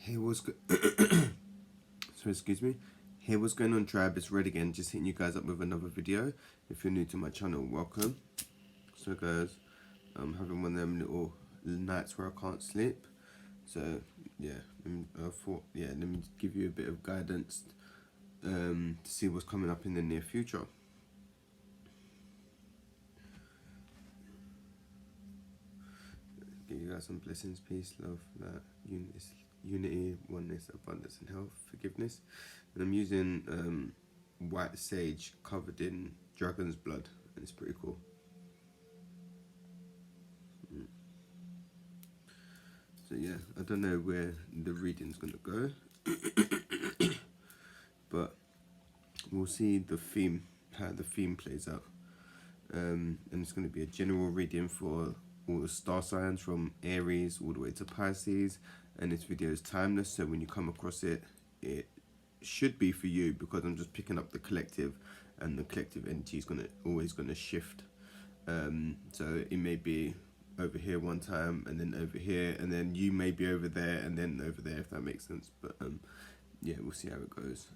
Hey, what's good? So excuse me. Hey, what's going on, tribe? It's Red again, just hitting you guys up with another video. If you're new to my channel, welcome. So guys, I'm having one of them little nights where I can't sleep. So yeah, I thought let me give you a bit of guidance to see what's coming up in the near future. Give you guys some blessings, peace, love, that unity, oneness, abundance, and health, forgiveness. And I'm using white sage covered in dragon's blood, and it's pretty cool. So yeah, I don't know where the reading's gonna go, but we'll see the theme, how the theme plays out. And it's going to be a general reading for all the star signs from Aries all the way to Pisces, and this video is timeless, so when you come across it, it should be for you, because I'm just picking up the collective, and the collective energy is always gonna shift. So it may be over here one time, and then over here, and then you may be over there, and then over there, if that makes sense. But yeah, we'll see how it goes.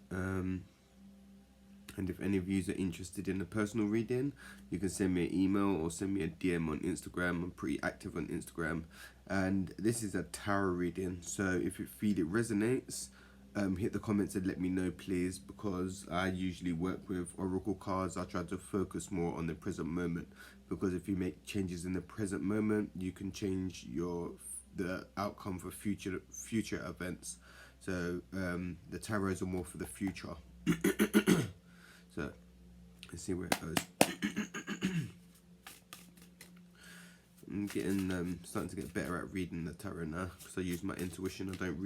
And if any of you are interested in a personal reading, you can send me an email or send me a DM on Instagram. I'm pretty active on Instagram. And this is a tarot reading, so if you feel it resonates, hit the comments and let me know, please, because I usually work with oracle cards. I try to focus more on the present moment, because if you make changes in the present moment, you can change the outcome for future events. So the tarots are more for the future. So let's see where it goes. I'm getting starting to get better at reading the tarot now, because I use my intuition. I don't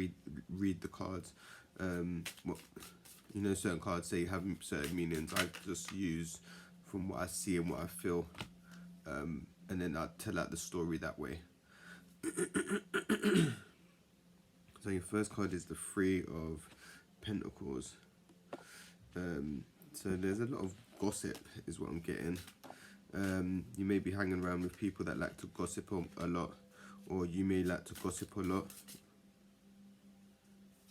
read the cards. Certain cards say have certain meanings. I just use from what I see and what I feel, and then I tell out the story that way. So your first card is the Three of Pentacles. So there's a lot of gossip is what I'm getting. You may be hanging around with people that like to gossip a lot, or you may like to gossip a lot.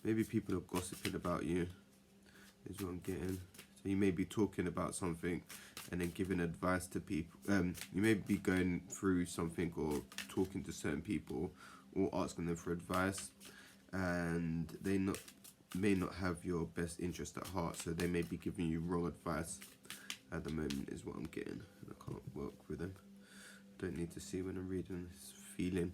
Maybe people are gossiping about you is what I'm getting. So you may be talking about something and then giving advice to people. You may be going through something or talking to certain people or asking them for advice, and they may not have your best interest at heart, so they may be giving you wrong advice at the moment is what I'm getting. I can't work with them. Don't need to see when I'm reading, this feeling.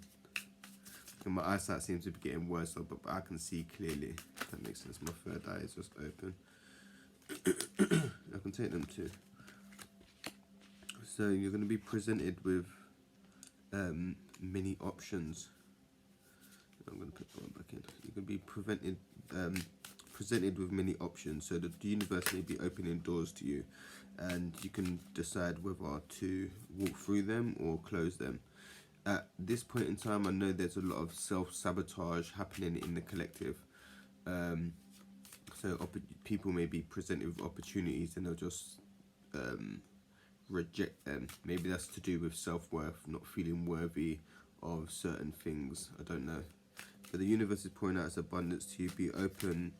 And my eyesight seems to be getting worse, but I can see clearly. That makes sense. My third eye is just open. I can take them too. So you're going to be presented with many options. I'm going to put that one back in. You're going to be presented with many options, so the universe may be opening doors to you, and you can decide whether to walk through them or close them. At this point in time, I know there's a lot of self-sabotage happening in the collective. So people may be presented with opportunities and they'll just reject them. Maybe that's to do with self-worth, not feeling worthy of certain things. I don't know. But the universe is pointing out its abundance to you. Be open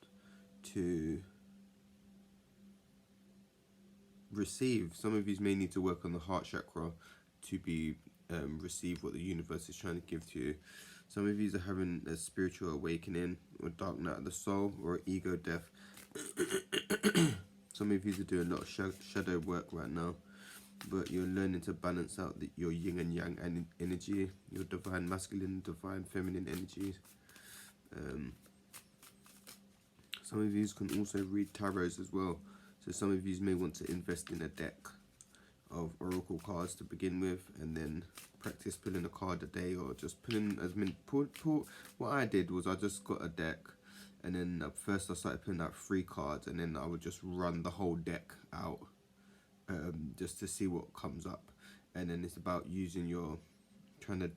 to receive. Some of you may need to work on the heart chakra to be receive what the universe is trying to give to you. Some of you are having a spiritual awakening, or dark night of the soul, or ego death. Some of you are doing a lot of shadow work right now, but you're learning to balance out your yin and yang energy, your divine masculine, divine feminine energies. Some of you can also read tarots as well. So some of you may want to invest in a deck of oracle cards to begin with, and then practice pulling a card a day, or just pulling as many. What I did was I just got a deck, and then at first I started pulling out 3 cards, and then I would just run the whole deck out, just to see what comes up. And then it's about using your trying to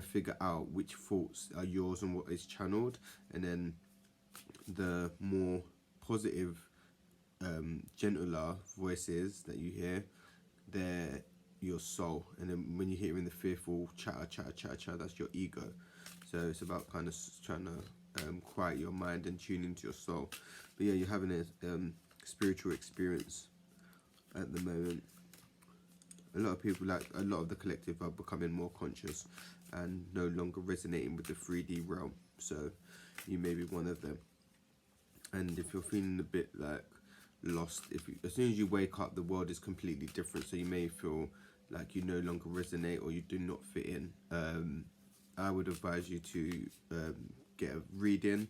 figure out which thoughts are yours and what is channeled, and then the more positive, gentler voices that you hear, they're your your soul, and then when you're hearing the fearful chatter, that's your ego. So it's about kind of trying to quiet your mind and tune into your soul. But yeah, you're having a spiritual experience at the moment. A lot of people, like a lot of the collective, are becoming more conscious and no longer resonating with the 3D realm. So you may be one of them. And if you're feeling a bit like lost, as soon as you wake up, the world is completely different. So you may feel like you no longer resonate or you do not fit in. I would advise you to get a reading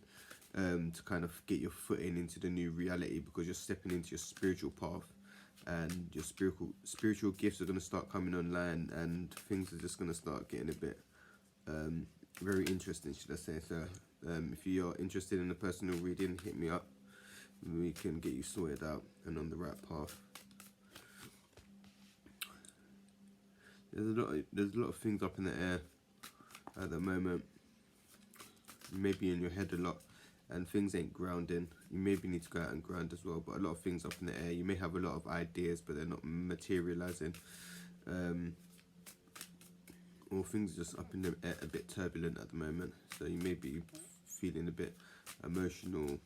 to kind of get your footing into the new reality, because you're stepping into your spiritual path, and your spiritual gifts are going to start coming online, and things are just going to start getting a bit very interesting, should I say. So if you're interested in a personal reading, hit me up. We can get you sorted out and on the right path. There's a lot of things up in the air at the moment. You may be in your head a lot, and things ain't grounding. You maybe need to go out and ground as well, but a lot of things up in the air. You may have a lot of ideas, but they're not materializing. Or things are just up in the air, a bit turbulent at the moment. So you may be feeling a bit emotional,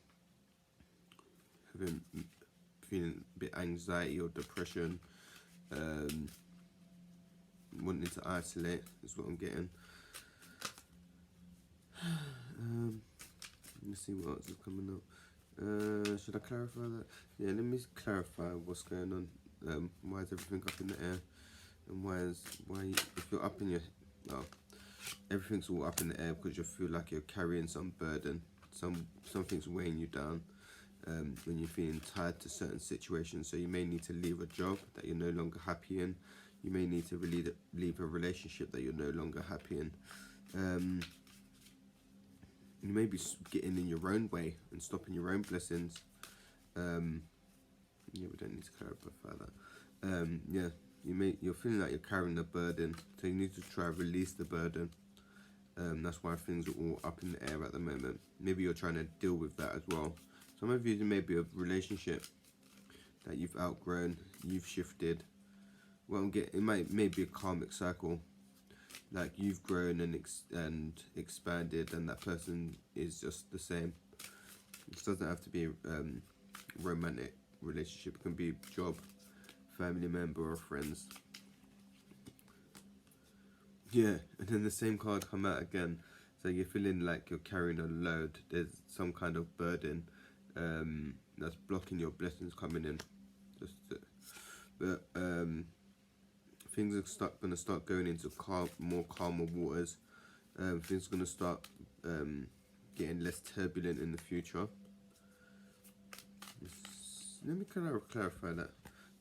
feeling a bit anxiety or depression, wanting to isolate is what I'm getting. Let me see what else is coming up. Should I clarify that? Yeah, let me clarify what's going on. Why is everything up in the air? And if you're up in your, well, everything's all up in the air because you feel like you're carrying some burden, something's weighing you down. When you're feeling tied to certain situations, so you may need to leave a job that you're no longer happy in. You may need to leave a relationship that you're no longer happy in. You may be getting in your own way and stopping your own blessings. Yeah, we don't need to clarify that. Yeah, you're feeling like you're carrying a burden, so you need to try to release the burden. That's why things are all up in the air at the moment. Maybe you're trying to deal with that as well. Some of you, may be a relationship that you've outgrown, you've shifted. Well, it may be a karmic cycle. Like you've grown and expanded, and that person is just the same. It doesn't have to be a romantic relationship. It can be a job, family member, or friends. Yeah, and then the same card come out again. So you're feeling like you're carrying a load. There's some kind of burden that's blocking your blessings coming in. Things are going to start going into more calmer waters. Things are going to start getting less turbulent in the future. Let me kind of clarify that.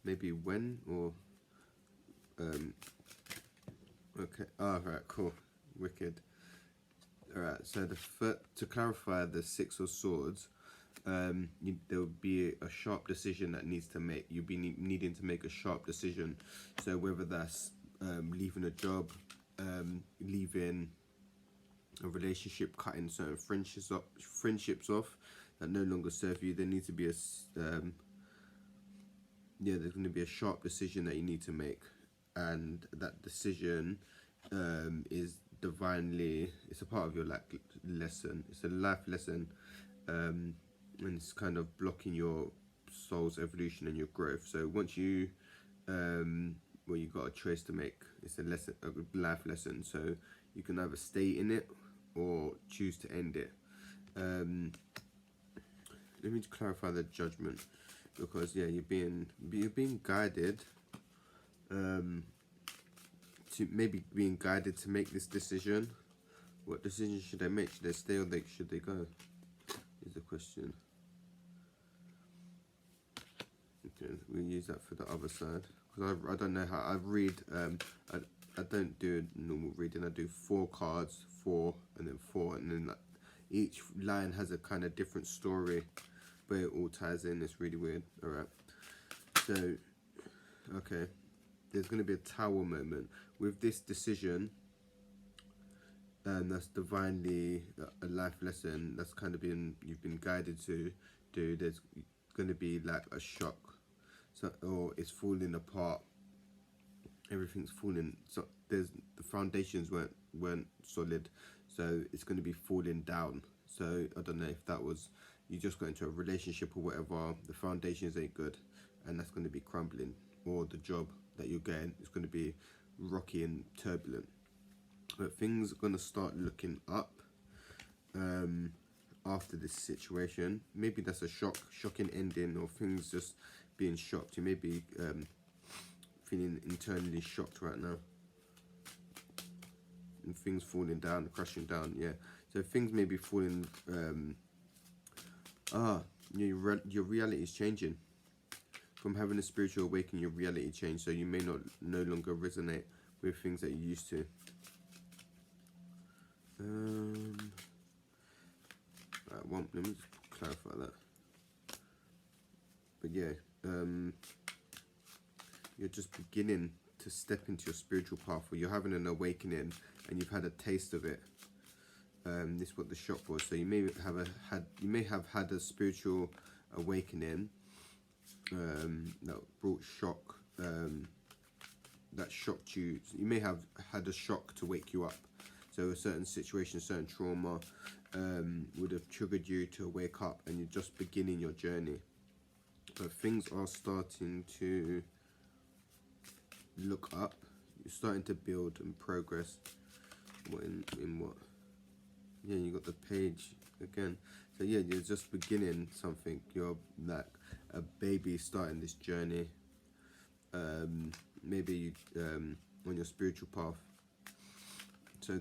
Maybe when or okay. Alright, cool, wicked. Alright, so to clarify the Six of Swords, there will be a sharp decision that needs to make. You'll be needing to make a sharp decision. So whether that's leaving a job, leaving a relationship, cutting certain friendships off that no longer serve you, there needs to be there's going to be a sharp decision that you need to make, and that decision is divinely, it's a part of your lesson. It's a life lesson. And it's kind of blocking your soul's evolution and your growth. So once you got a choice to make. It's a life lesson. So you can either stay in it or choose to end it. Let me just clarify the judgment, because yeah, you're being guided. Maybe being guided to make this decision. What decision should they make? Should they stay or should they go? Is the question. Okay, we'll use that for the other side, because I don't know how I read. I don't do a normal reading. I do 4 cards, 4 and then 4, and then each line has a kind of different story, but it all ties in. It's really weird. All right. So, okay, there's going to be a tower moment with this decision. That's divinely a life lesson. That's kind of you've been guided to do. There's going to be like a shock, or it's falling apart, everything's falling. So the foundations weren't solid, so it's going to be falling down. So I don't know if that was, you just got into a relationship or whatever, the foundations ain't good, and that's going to be crumbling. Or the job that you're getting is going to be rocky and turbulent. But things are going to start looking up after this situation. Maybe that's a shocking ending, or things just being shocked. You may be feeling internally shocked right now, and things falling down, crashing down. Yeah, so things may be falling. Your reality is changing. From having a spiritual awakening, your reality changed, so you may no longer resonate with things that you used to. Let me just clarify that. But yeah, you're just beginning to step into your spiritual path, or you're having an awakening and you've had a taste of it. This is what the shock was. So you may have had a spiritual awakening that brought shock, that shocked you. You may have had a shock to wake you up. So a certain situation, certain trauma would have triggered you to wake up, and you're just beginning your journey. But things are starting to look up. You're starting to build and progress. What in what? Yeah, you got the page again. So yeah, you're just beginning something. You're like a baby starting this journey. Maybe on your spiritual path. So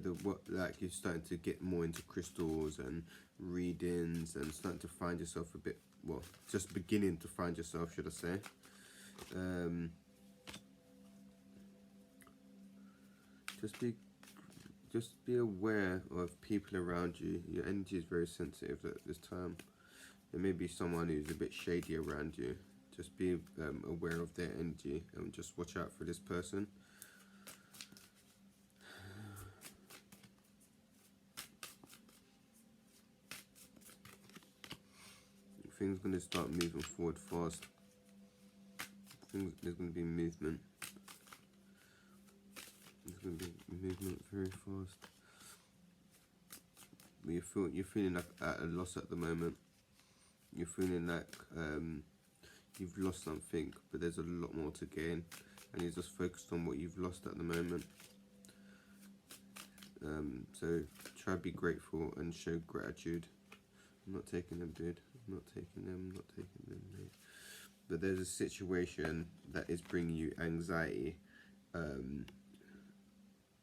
you're starting to get more into crystals and readings, and starting to find yourself a bit, well, just beginning to find yourself, should I say. Just be aware of people around you. Your energy is very sensitive at this time. There may be someone who's a bit shady around you. Just be aware of their energy and just watch out for this person. Things are going to start moving forward fast. There's going to be movement. There's going to be movement very fast. But you're feeling like at a loss at the moment. You're feeling like you've lost something, but there's a lot more to gain, and you're just focused on what you've lost at the moment. So try to be grateful and show gratitude. I'm not taking them, dude. I'm not taking them. Mate. But there's a situation that is bringing you anxiety,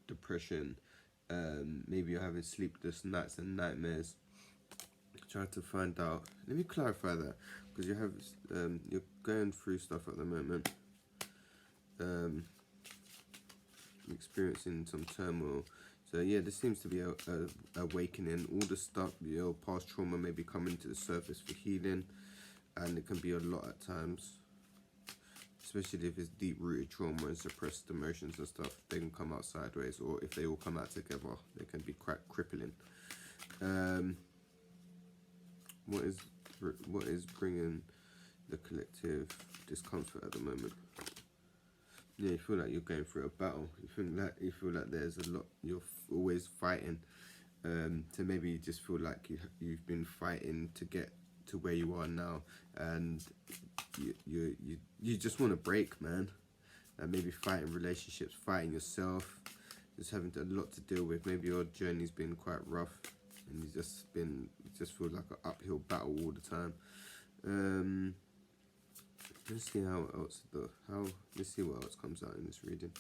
depression. Maybe you're having sleepless nights and nightmares. Try to find out. Let me clarify that, because you're going through stuff at the moment. Experiencing some turmoil. So yeah, there seems to be a awakening. All the stuff, your past trauma may be coming to the surface for healing, and it can be a lot at times. Especially if it's deep-rooted trauma and suppressed emotions and stuff, they can come out sideways, or if they all come out together, they can be quite crippling. What is bringing the collective discomfort at the moment? Yeah, you feel like you're going through a battle. You feel like there's a lot. You're always fighting. So maybe you just feel like you've been fighting to get to where you are now, and you just want to break, man. And maybe fighting relationships, fighting yourself, just having a lot to deal with. Maybe your journey's been quite rough, and you just feel like an uphill battle all the time. Let's see let's see what else comes out in this reading.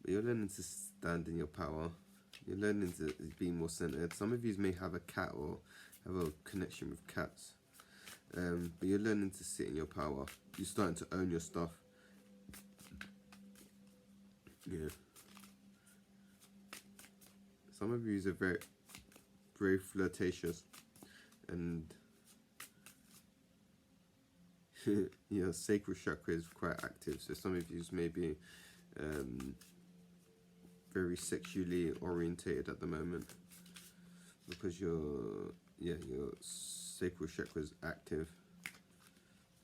But you're learning to stand in your power. You're learning to be more centered. Some of you may have a cat or have a connection with cats. But you're learning to sit in your power. You're starting to own your stuff. Yeah. Some of you are very, very flirtatious, and your sacral chakra is quite active. So some of you may be very sexually orientated at the moment, because your sacral chakra is active,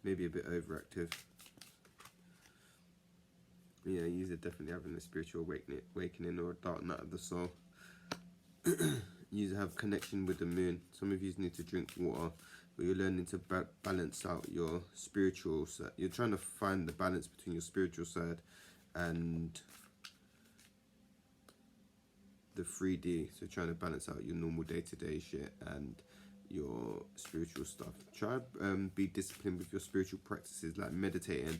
maybe a bit overactive. Yeah, you're definitely having a spiritual awakening or a dark night of the soul. You have connection with the moon. Some of you need to drink water, but you're learning to balance out your spiritual side. You're trying to find the balance between your spiritual side and the 3D. So trying to balance out your normal day-to-day shit and your spiritual stuff. Try be disciplined with your spiritual practices, like meditating.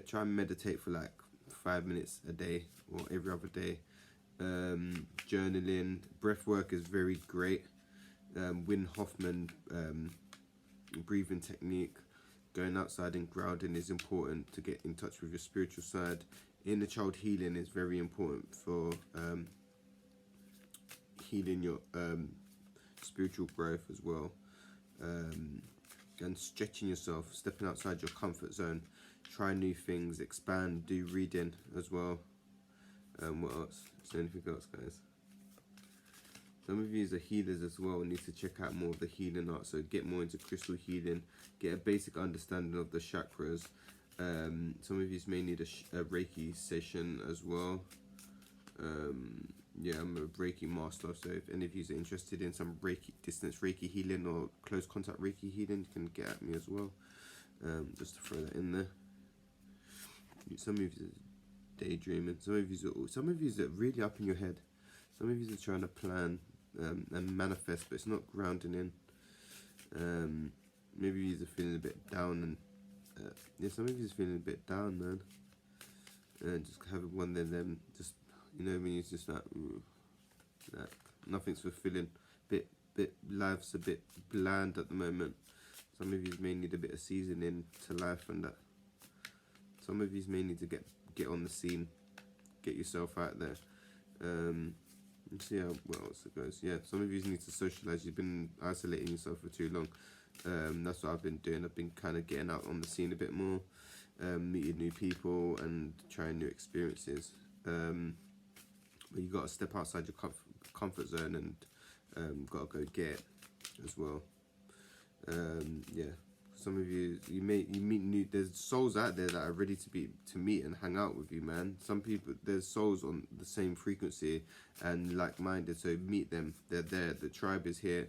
Try and meditate for like 5 minutes a day or every other day. Journaling, breath work is very great. Wim Hoffman breathing technique. Going outside and grounding is important to get in touch with your spiritual side. Inner child healing is very important for healing your spiritual growth as well. And stretching yourself, stepping outside your comfort zone, try new things, expand, do reading as well. What else? Is there anything else, guys? Some of you are healers as well, need to check out more of the healing art, so get more into crystal healing, get a basic understanding of the chakras. Some of you may need a Reiki session as well. Yeah, I'm a Reiki master, so if any of you are interested in some Reiki, distance Reiki healing or close contact Reiki healing, you can get at me as well. Just to throw that in there. Some of you are daydreaming. Some of you are really up in your head. Some of you are trying to plan and manifest, but it's not grounding in. Maybe you're feeling a bit down, and yeah, some of you are feeling a bit down, man. And just having one of them, just when you're just like nothing's fulfilling. Life's a bit bland at the moment. Some of you may need a bit of seasoning to life, and that. Some of you may need to get on the scene, get yourself out there. Let's see how well else it goes. Yeah, some of you need to socialize. You've been isolating yourself for too long. That's what I've been doing. I've been kind of getting out on the scene a bit more, meeting new people and trying new experiences. But you got to step outside your comfort zone and got to go get it as well. Yeah, some of you meet new. There's souls out there that are ready to meet and hang out with you, man. Some people, there's souls on the same frequency and like-minded, so meet them. They're there. The tribe is here,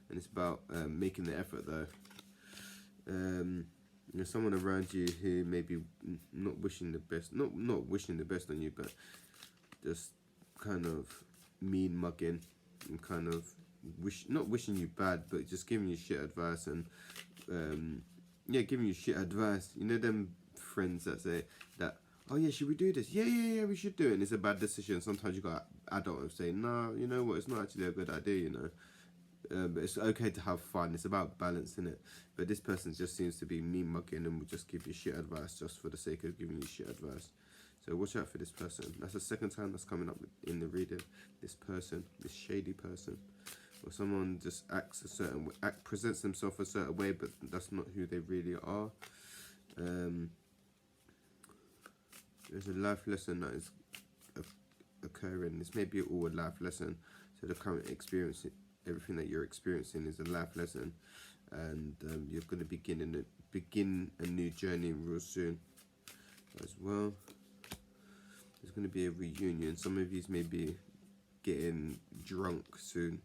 and it's about making the effort though. There's someone around you who may be not wishing the best, not wishing the best on you, but just kind of mean mugging and kind of not wishing you bad, but just giving you shit advice and yeah, giving you shit advice. You know them friends that say that, oh yeah, should we do this? Yeah, we should do it. And it's a bad decision. Sometimes you got adults saying, no, you know what, it's not actually a good idea, but it's okay to have fun. It's about balancing it. But this person just seems to be mean mugging and will just give you shit advice just for the sake of giving you shit advice. So watch out for this person. That's the second time that's coming up in the reading. This person, this shady person, or someone just acts a certain way, presents themselves a certain way, but that's not who they really are. There's a life lesson that is occurring. This may be all a life lesson. So the current experience, everything that you're experiencing is a life lesson, and you're going to begin a new journey real soon as well. There's going to be a reunion. Some of you may be getting drunk soon,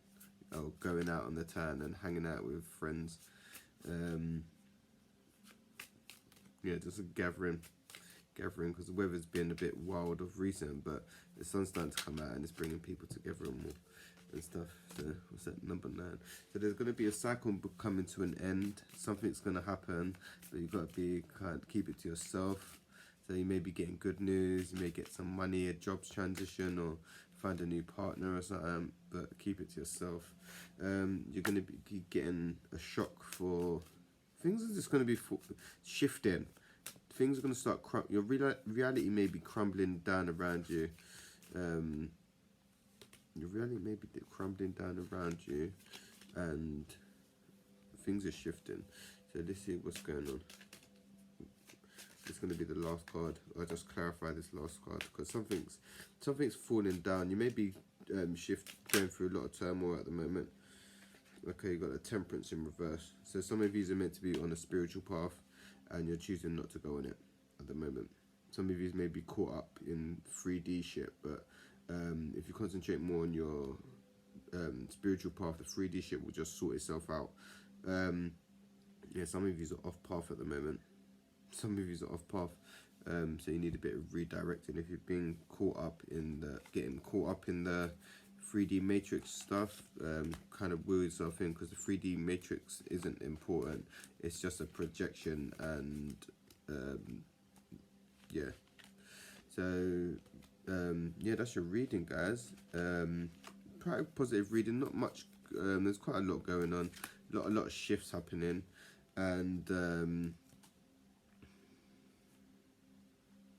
or going out on the town and hanging out with friends. Yeah, just a gathering, because the weather's been a bit wild of recent, but the sun's starting to come out and it's bringing people together and more and stuff. So what's that, number 9? So there's going to be a cycle coming to an end. Something's going to happen, but you've got to keep it to yourself. So you may be getting good news, you may get some money, a jobs transition, or find a new partner or something, but keep it to yourself. You're going to be getting a shock for... Things are just going to be shifting. Things are going to start... Your reality may be crumbling down around you. Your reality may be crumbling down around you, and things are shifting. So let's see what's going on. It's going to be the last card. I'll just clarify this last card, because something's falling down. You may be going through a lot of turmoil at the moment. Okay, you got the Temperance in reverse. So some of you are meant to be on a spiritual path, and you're choosing not to go on it at the moment. some of you may be caught up in 3D shit, but if you concentrate more on your spiritual path, the 3D shit will just sort itself out. Yeah, some of you are off path at the moment. Some of you are off path. So you need a bit of redirecting. If you've been caught up in getting caught up in the 3D matrix stuff, kind of wheel yourself in, because the 3D matrix isn't important. It's just a projection, and yeah. So yeah, that's your reading, guys. Quite positive reading. Not much. There's quite a lot going on. A lot of shifts happening, and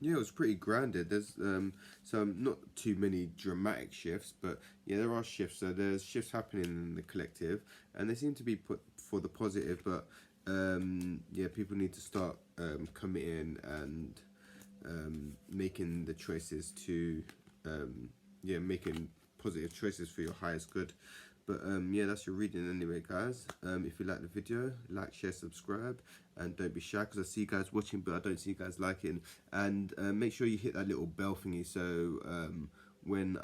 yeah, it was pretty grounded. There's some not too many dramatic shifts, but yeah, there are shifts. So there's shifts happening in the collective, and they seem to be put for the positive. But yeah, people need to start committing and making the choices to yeah, making positive choices for your highest good. But yeah, that's your reading anyway, guys. If you like the video, like, share, subscribe, and don't be shy, because I see you guys watching, but I don't see you guys liking. And make sure you hit that little bell thingy, so when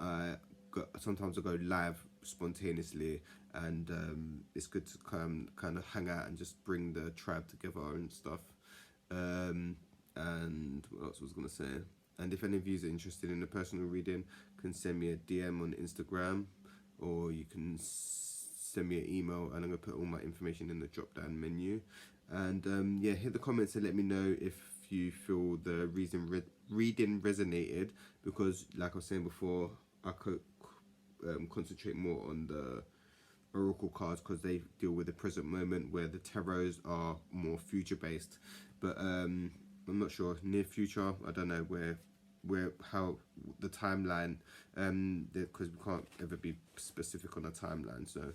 sometimes I go live spontaneously, and it's good to kind of hang out and just bring the tribe together and stuff. And what else was I gonna say? And if any of you are interested in a personal reading, can send me a DM on Instagram, or you can send me an email, and I'm going to put all my information in the drop down menu. And yeah, hit the comments and let me know if you feel the reading resonated, because like I was saying before, I could concentrate more on the oracle cards, because they deal with the present moment, where the tarots are more future based. But I'm not sure, near future, I don't know how the timeline, because we can't ever be specific on a timeline. So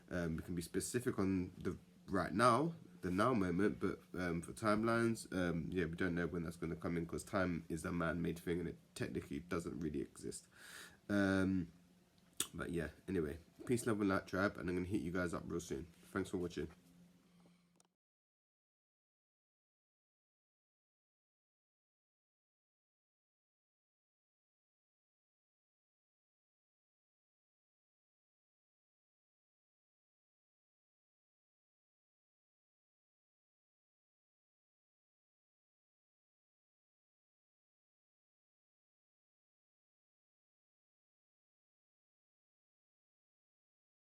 we can be specific on the right now, the now moment, but for timelines, yeah, we don't know when that's going to come in, because time is a man-made thing, and it technically doesn't really exist. But yeah, anyway, peace, love, and light, tribe, and I'm going to hit you guys up real soon. Thanks for watching.